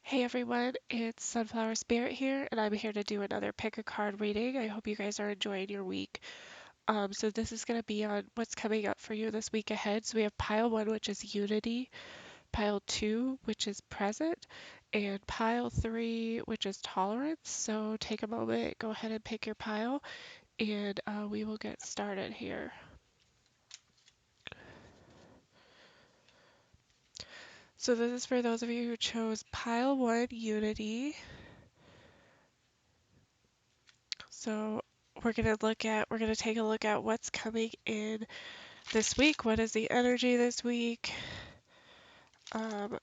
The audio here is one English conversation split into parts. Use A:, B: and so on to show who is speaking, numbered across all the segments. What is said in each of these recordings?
A: Hey everyone, it's Sunflower Spirit here, and I'm here to do another pick a card reading. I hope you guys are enjoying your week. So this is going to be on what's coming up for you this week ahead. So we have pile 1, which is unity, pile 2, which is present, and pile 3, which is tolerance. So take a moment, go ahead and pick your pile, and we will get started here. So this is for those of you who chose pile 1, unity. So we're going to take a look at what's coming in this week. What is the energy this week? Um,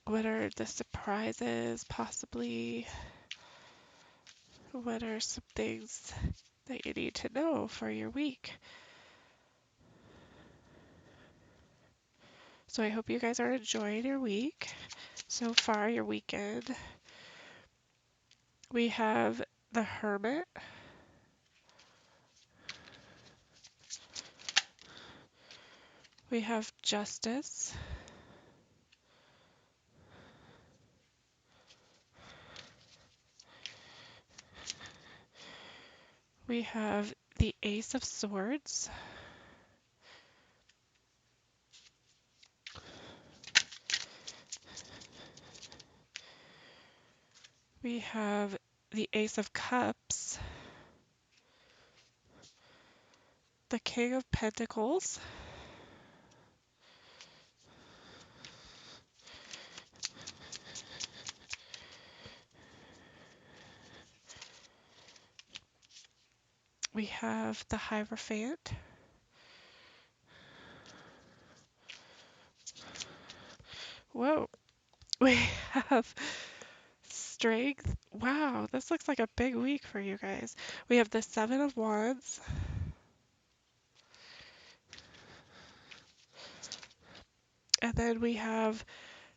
A: what are the surprises, possibly? What are some things that you need to know for your week? So I hope you guys are enjoying your week so far, your weekend. We have the Hermit. We have Justice. We have the Ace of Swords. We have the Ace of Cups. The King of Pentacles. We have the Hierophant. Whoa. We have Strength. Wow, this looks like a big week for you guys. We have the Seven of Wands. And then we have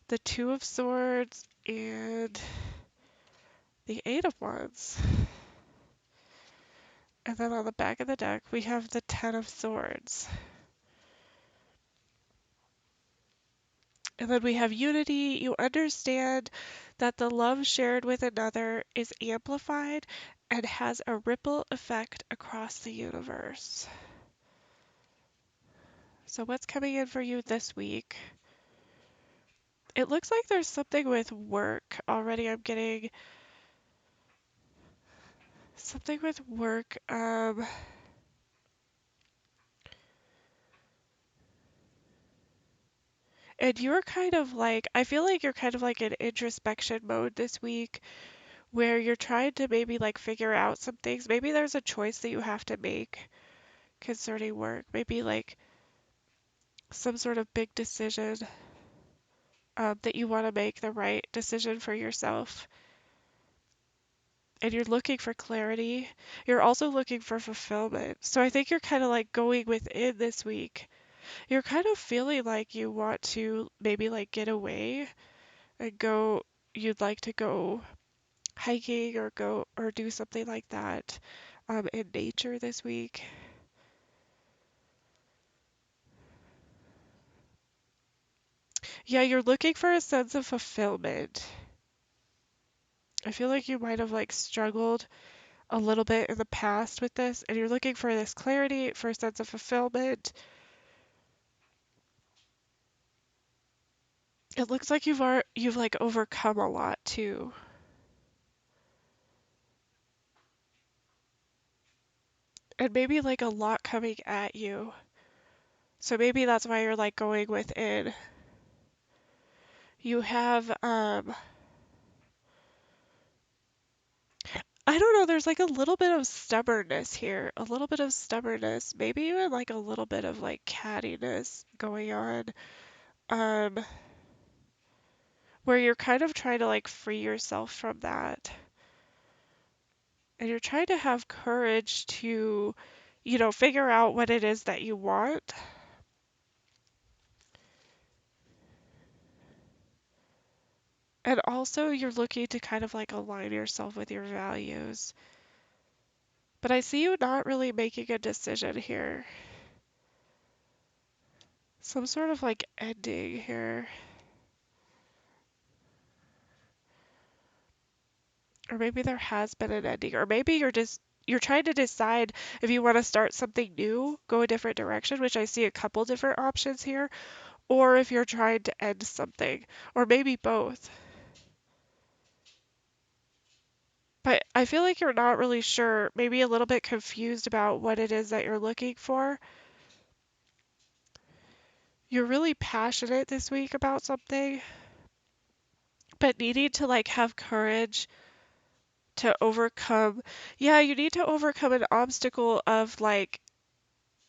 A: the Two of Swords and the Eight of Wands. And then on the back of the deck, we have the Ten of Swords. And then we have unity. You understand that the love shared with another is amplified and has a ripple effect across the universe. So what's coming in for you this week? It looks like there's something with work already. I'm getting something with work. And you're kind of like, I feel like you're kind of like in introspection mode this week where you're trying to maybe like figure out some things. Maybe there's a choice that you have to make concerning work. Maybe like some sort of big decision that you want to make the right decision for yourself. And you're looking for clarity. You're also looking for fulfillment. So I think you're kind of like going within this week. You're kind of feeling like you want to maybe like get away and go, you'd like to go hiking or go or do something like that in nature this week. Yeah, you're looking for a sense of fulfillment. I feel like you might have like struggled a little bit in the past with this, and you're looking for this clarity, for a sense of fulfillment. It looks like you've like overcome a lot too. And maybe like a lot coming at you. So maybe that's why you're like going within. You have I don't know, there's like a little bit of stubbornness here. A little bit of stubbornness, maybe even like a little bit of like cattiness going on. Um where you're kind of trying to like free yourself from that. And you're trying to have courage to, figure out what it is that you want. And also you're looking to kind of like align yourself with your values. But I see you not really making a decision here. Some sort of like ending here. Or maybe there has been an ending, or maybe you're trying to decide if you want to start something new, go a different direction, which I see a couple different options here, or if you're trying to end something, or maybe both. But I feel like you're not really sure, maybe a little bit confused about what it is that you're looking for. You're really passionate this week about something, but needing to like have courage to overcome, yeah, you need to overcome an obstacle of like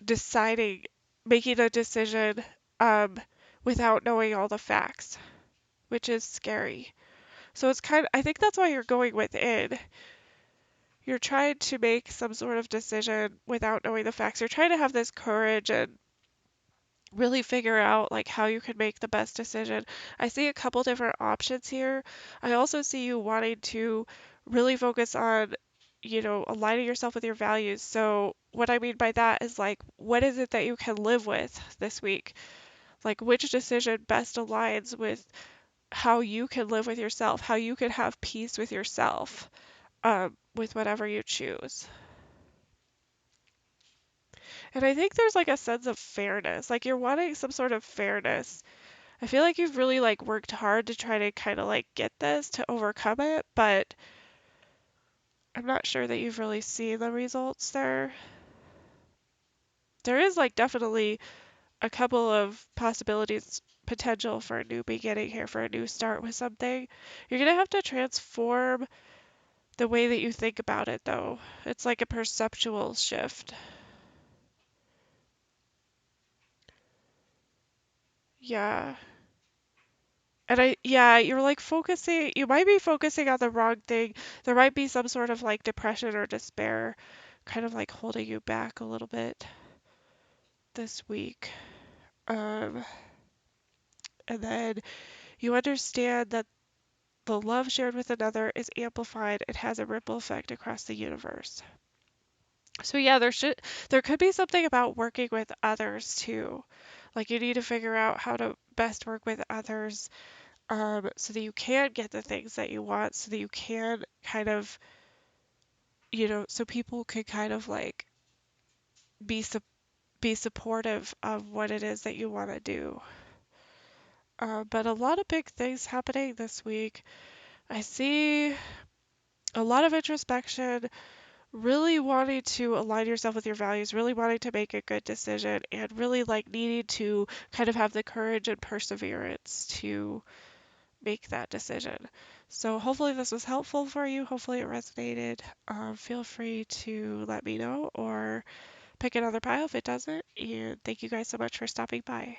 A: deciding, making a decision um, without knowing all the facts, which is scary. So it's kind of, I think that's why you're going within. You're trying to make some sort of decision without knowing the facts. You're trying to have this courage and really figure out like how you can make the best decision. I see a couple different options here. I also see you wanting to really focus on, aligning yourself with your values. So what I mean by that is like, what is it that you can live with this week? Like, which decision best aligns with how you can live with yourself, how you can have peace with yourself, with whatever you choose. And I think there's like a sense of fairness, like you're wanting some sort of fairness. I feel like you've really like worked hard to try to kind of like get this to overcome it, but I'm not sure that you've really seen the results there. There is like definitely a couple of possibilities, potential for a new beginning here, for a new start with something. You're gonna have to transform the way that you think about it though. It's like a perceptual shift. Yeah. And yeah, you're like focusing, you might be focusing on the wrong thing. There might be some sort of like depression or despair kind of like holding you back a little bit this week. Um, and then you understand that the love shared with another is amplified. It has a ripple effect across the universe. So yeah, there could be something about working with others too. Like you need to figure out how to best work with others, so that you can get the things that you want, so that you can kind of, so people could kind of like be su- be supportive of what it is that you want to do. But a lot of big things happening this week. I see a lot of introspection, really wanting to align yourself with your values, really wanting to make a good decision, and really like needing to kind of have the courage and perseverance to make that decision. So hopefully this was helpful for you. Hopefully it resonated. Feel free to let me know or pick another pile if it doesn't. And thank you guys so much for stopping by.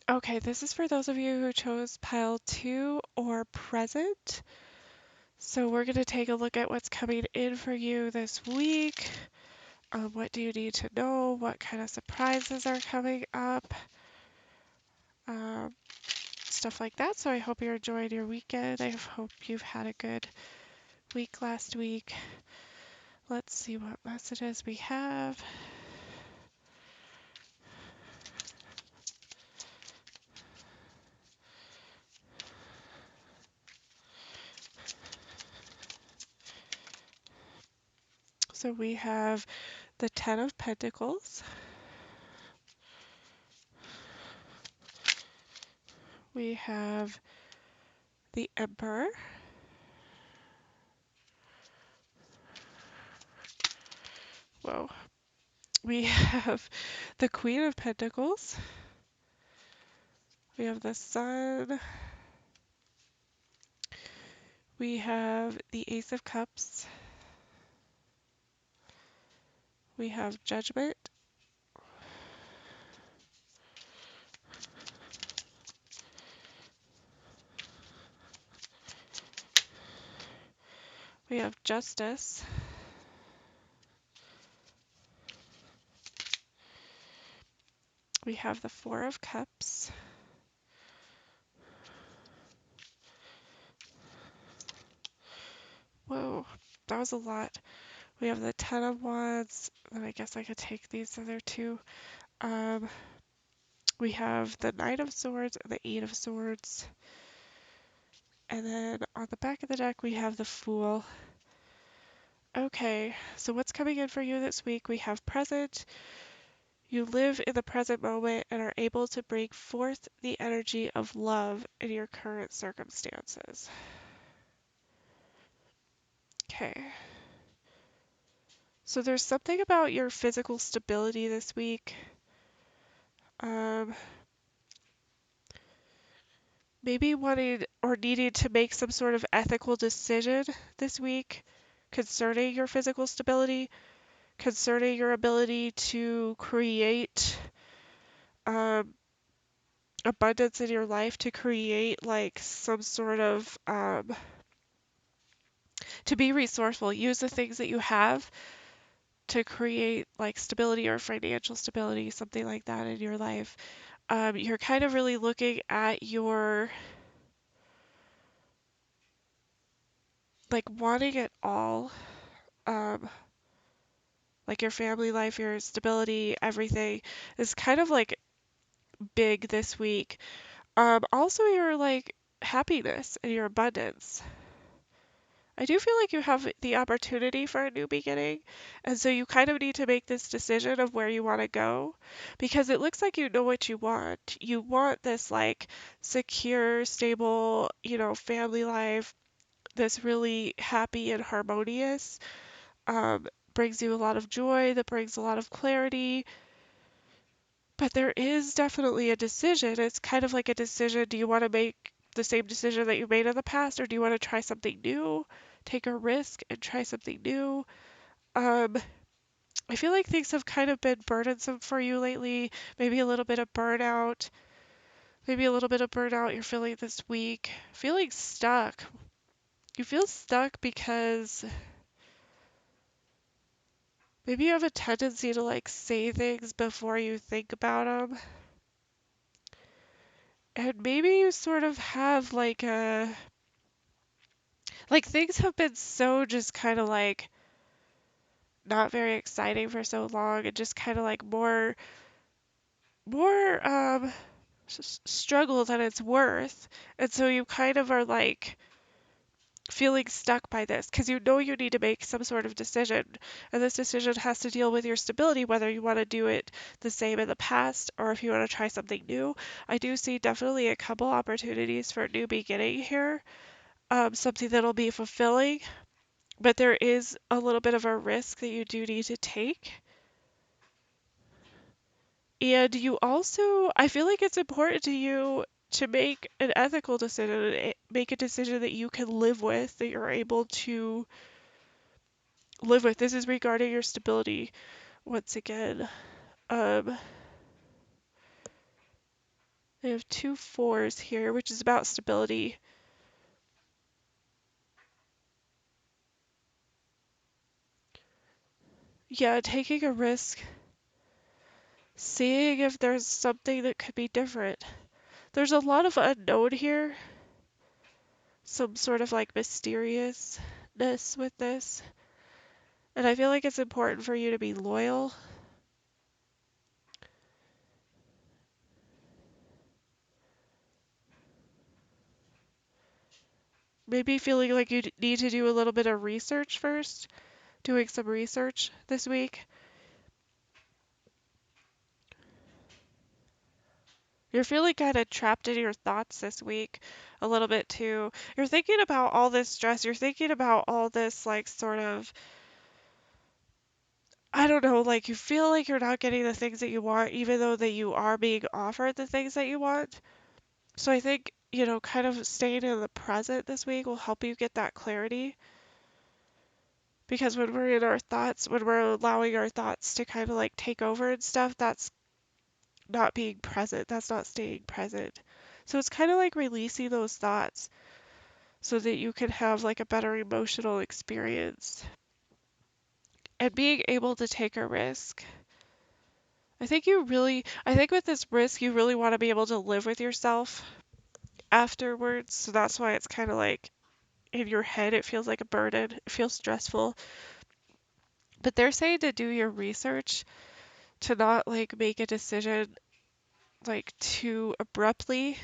A: Okay, this is for those of you who chose pile 2 or present. So we're going to take a look at what's coming in for you this week. What do you need to know? What kind of surprises are coming up? Um, Stuff like that. So I hope you're enjoying your weekend. I hope you've had a good week last week. Let's see what messages we have. So we have the Ten of Pentacles. We have the Emperor. Whoa. We have the Queen of Pentacles. We have the Sun. We have the Ace of Cups. We have Judgment. We have Justice. We have the Four of Cups. Whoa, that was a lot. We have the Ten of Wands, and I guess I could take these other two. Um, we have the Knight of Swords and the Eight of Swords. And then on the back of the deck, we have the Fool. Okay, so what's coming in for you this week? We have Present. You live in the present moment and are able to bring forth the energy of love in your current circumstances. Okay. So there's something about your physical stability this week. Um, maybe wanting or needing to make some sort of ethical decision this week concerning your physical stability, concerning your ability to create um, abundance in your life, to create like some sort of to be resourceful. Use the things that you have to create like stability or financial stability, something like that in your life. You're kind of really looking at your like wanting it all, um, like your family life, your stability, everything is kind of like big this week. Also your like happiness and your abundance. I do feel like you have the opportunity for a new beginning, and so you kind of need to make this decision of where you want to go because it looks like you know what you want. You want this like secure, stable, family life that's really happy and harmonious, um, brings you a lot of joy, that brings a lot of clarity. But there is definitely a decision. It's kind of like a decision. Do you want to make the same decision that you made in the past, or do you want to try something new? Take a risk and try something new. Um, I feel like things have kind of been burdensome for you lately. Maybe a little bit of burnout. Maybe a little bit of burnout you're feeling this week. Feeling stuck. You feel stuck because maybe you have a tendency to like say things before you think about them. And maybe you sort of have like things have been so just kind of like not very exciting for so long and just kind of like more struggle than it's worth. And so you kind of are like feeling stuck by this because you know you need to make some sort of decision. And this decision has to deal with your stability, whether you want to do it the same in the past or if you want to try something new. I do see definitely a couple opportunities for a new beginning here, something that'll be fulfilling, but there is a little bit of a risk that you do need to take. And you also, I feel like it's important to you to make an ethical decision, make a decision that you can live with, that you're able to live with. This is regarding your stability once again. Um, I have two fours here, which is about stability. Yeah, taking a risk, seeing if there's something that could be different. There's a lot of unknown here, some sort of like mysteriousness with this. And I feel like it's important for you to be loyal. Maybe feeling like you need to do a little bit of research first, doing some research this week. You're feeling kind of trapped in your thoughts this week a little bit too. You're thinking about all this stress. You're thinking about all this, like, sort of, I don't know, like you feel like you're not getting the things that you want, even though that you are being offered the things that you want. So I think, kind of staying in the present this week will help you get that clarity Because when we're in our thoughts, when we're allowing our thoughts to kind of like take over and stuff, that's not being present. That's not staying present. So it's kind of like releasing those thoughts so that you can have like a better emotional experience and being able to take a risk. I think with this risk, you really want to be able to live with yourself afterwards. So that's why it's kind of like in your head, it feels like a burden. It feels stressful. But they're saying to do your research, to not like make a decision like too abruptly.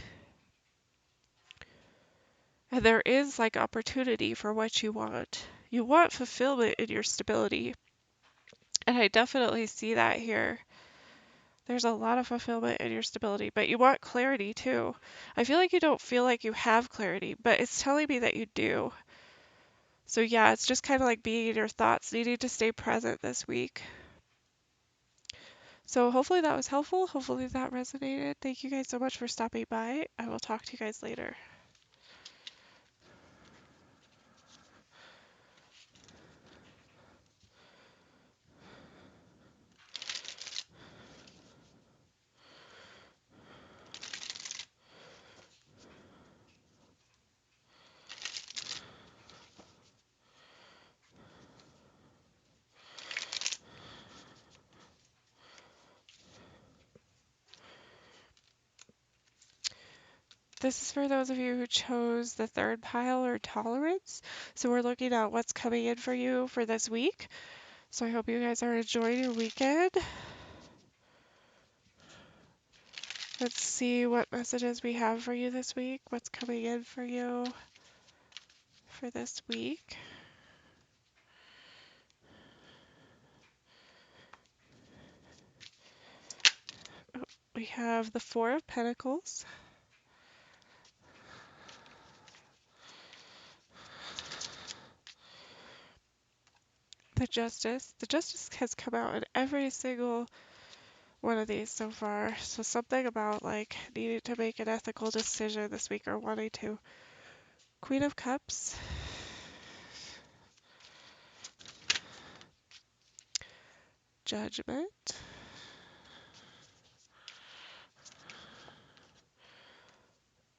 A: And there is like opportunity for what you want. You want fulfillment in your stability. And I definitely see that here. There's a lot of fulfillment in your stability, but you want clarity too. I feel like you don't feel like you have clarity, but it's telling me that you do. So yeah, it's just kind of like being in your thoughts, needing to stay present this week. So hopefully that was helpful. Hopefully that resonated. Thank you guys so much for stopping by. I will talk to you guys later. This is for those of you who chose the third pile or tolerance. So we're looking at what's coming in for you for this week. So I hope you guys are enjoying your weekend. Let's see what messages we have for you this week. What's coming in for you for this week. We have the Four of Pentacles, the Justice. The Justice has come out in every single one of these so far. So something about like needing to make an ethical decision this week or wanting to. Queen of Cups, Judgment,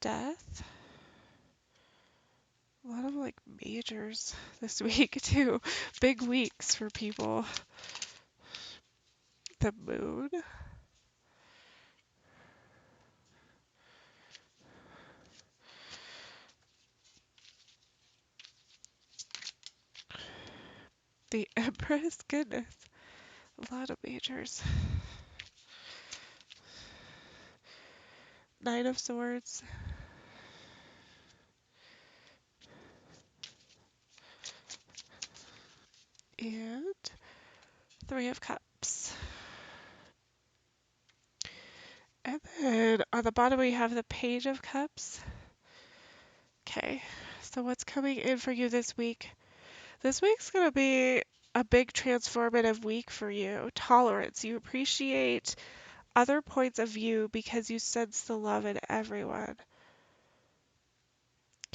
A: Death. A lot of like majors this week too. Big weeks for people. The Moon. The Empress. Goodness. A lot of majors. Knight of Swords. And Three of Cups. And then on the bottom we have the Page of Cups. Okay, so what's coming in for you this week? This week's going to be a big transformative week for you. Tolerance. You appreciate other points of view because you sense the love in everyone.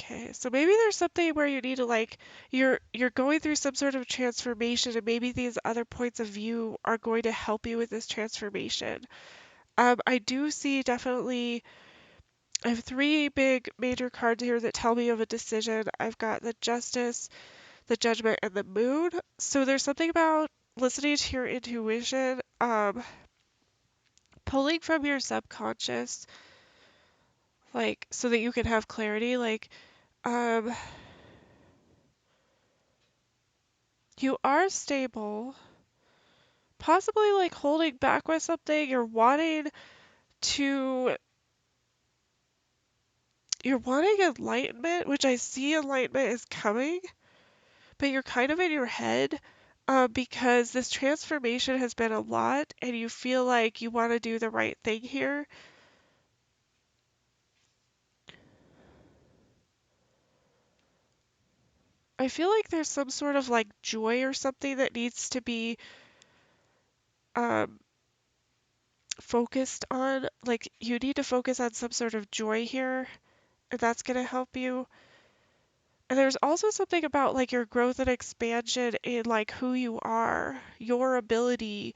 A: Okay, so maybe there's something where you need to like you're going through some sort of transformation and maybe these other points of view are going to help you with this transformation. I do see definitely I have three big major cards here that tell me of a decision. I've got the Justice, the Judgment, and the Moon. So there's something about listening to your intuition, pulling from your subconscious, like so that you can have clarity. Like, um, you are stable, possibly like holding back with something. To, you're wanting enlightenment, which I see enlightenment is coming, but you're kind of in your head because this transformation has been a lot and you feel like you want to do the right thing here. I feel like there's some sort of like joy or something that needs to be um, focused on. Like you need to focus on some sort of joy here, and that's going to help you. And there's also something about like your growth and expansion in like who you are, your ability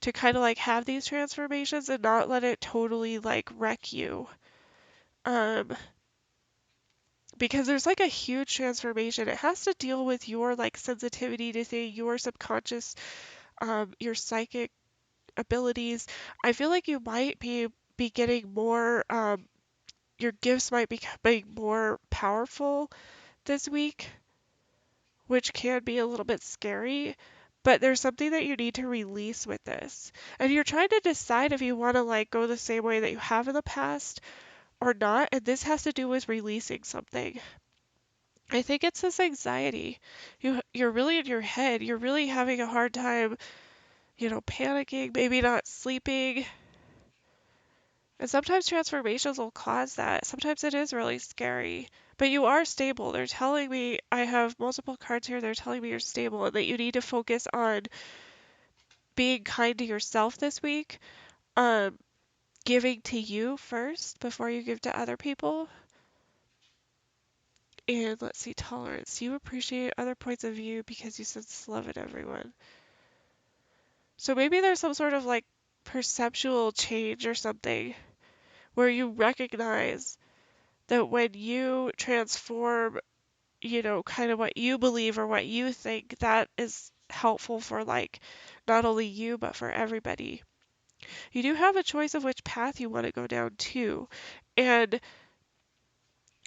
A: to kind of like have these transformations and not let it totally like wreck you. Um, because there's like a huge transformation. It has to deal with your like sensitivity to things, your subconscious, your psychic abilities. I feel like you might be getting more, your gifts might be becoming more powerful this week, which can be a little bit scary. But there's something that you need to release with this. And you're trying to decide if you want to like go the same way that you have in the past or not. And this has to do with releasing something. I think it's this anxiety. You're really in your head. You're really having a hard time, panicking, maybe not sleeping. And sometimes transformations will cause that. Sometimes it is really scary. But you are stable. They're telling me, I have multiple cards here. They're telling me you're stable and that you need to focus on being kind to yourself this week. Um, Giving to you first before you give to other people. And let's see, tolerance. You appreciate other points of view because you sense love in everyone. So maybe there's some sort of like perceptual change or something where you recognize that when you transform, kind of what you believe or what you think, that is helpful for like not only you but for everybody. You do have a choice of which path you want to go down too. And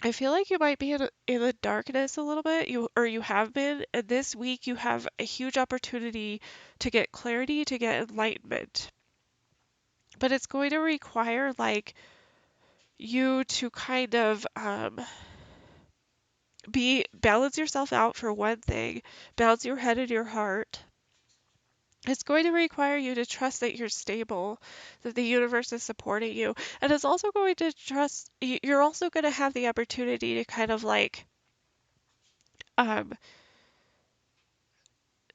A: I feel like you might be in the darkness a little bit, you have been, and this week you have a huge opportunity to get clarity, to get enlightenment. But it's going to require like you to kind of be balance yourself out for one thing, balance your head and your heart. It's going to require you to trust that you're stable, that the universe is supporting you, and it's also going to trust you're also going to have the opportunity to kind of like um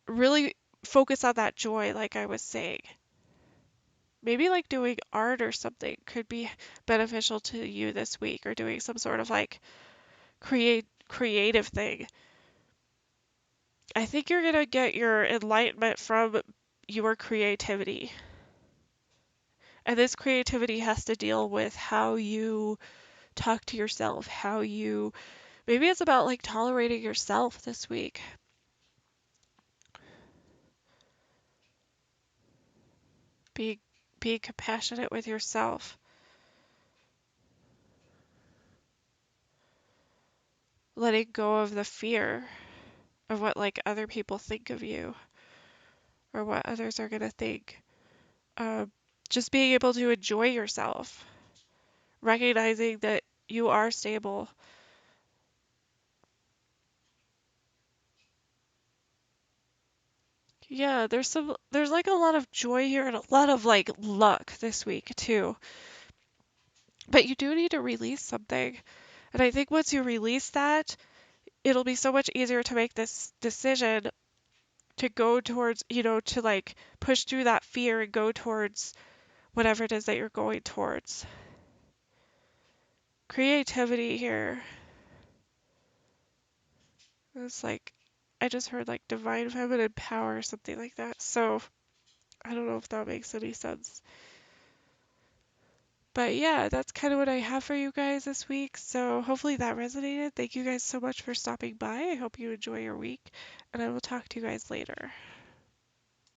A: really focus on that joy, like I was saying. Maybe like doing art or something could be beneficial to you this week, or doing some sort of like creative thing. I think you're gonna get your enlightenment from your creativity. And this creativity has to deal with how you talk to yourself, maybe it's about like tolerating yourself this week, being, being compassionate with yourself, letting go of the fear of what like other people think of you or what others are gonna think. Um, just being able to enjoy yourself, recognizing that you are stable. Yeah, there's like a lot of joy here and a lot of like luck this week too. But you do need to release something. And I think once you release that, it'll be so much easier to make this decision to go towards, to like push through that fear and go towards whatever it is that you're going towards. Creativity here. It's like, I just heard like divine feminine power or something like that. So I don't know if that makes any sense. But yeah, that's kind of what I have for you guys this week. So hopefully that resonated. Thank you guys so much for stopping by. I hope you enjoy your week, and I will talk to you guys later.